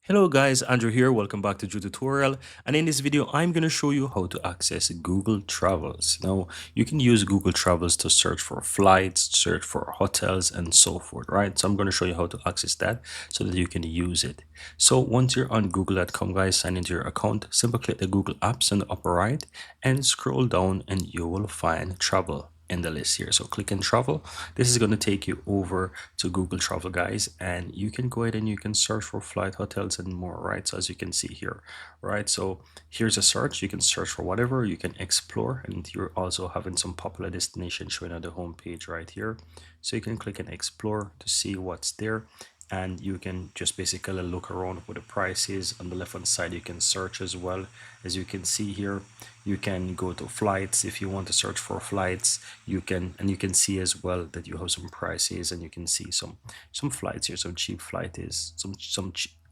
Hello guys, Andrew here. Welcome back to Drew Tutorial. And in this video, I'm going to show you how to access Google Travels. Now, you can use Google Travels to search for flights, search for hotels, and so forth, right? So I'm going to show you how to access that so that you can use it. So once you're on google.com, guys, sign into your account, simply click the Google apps on the upper right and scroll down and you will find travel in the list here. So click in travel. This is going to take you over to Google Travel, guys, and you can go ahead and you can search for flight, hotels, and more, right? So as you can see here, right? So here's a search. You can search for whatever, you can explore, and you're also having some popular destinations showing on the home page right here. So you can click and explore to see what's there, and you can just basically look around what the price is. On the left hand side, you can search as well. As you can see here, you can go to flights. If you want to search for flights, you can, and you can see as well that you have some prices, and you can see some flights here, some cheap flight is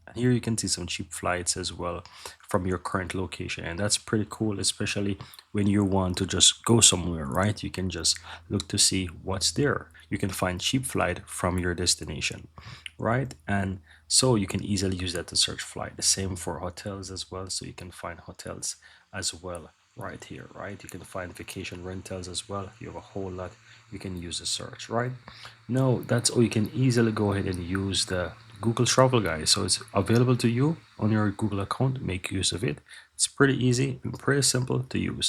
and here you can see some cheap flights as well from your current location, and that's pretty cool, especially when you want to just go somewhere, right? You can just look to see what's there. You can find cheap flight from your destination, right? And so you can easily use that to search flight. The same for hotels as well, so you can find hotels as well right here, right? You can find vacation rentals as well. You have a whole lot. You can use a search, right? No, that's all. You can easily go ahead and use the Google Travel, guys. So it's available to you on your Google account. Make use of it. It's pretty easy and pretty simple to use.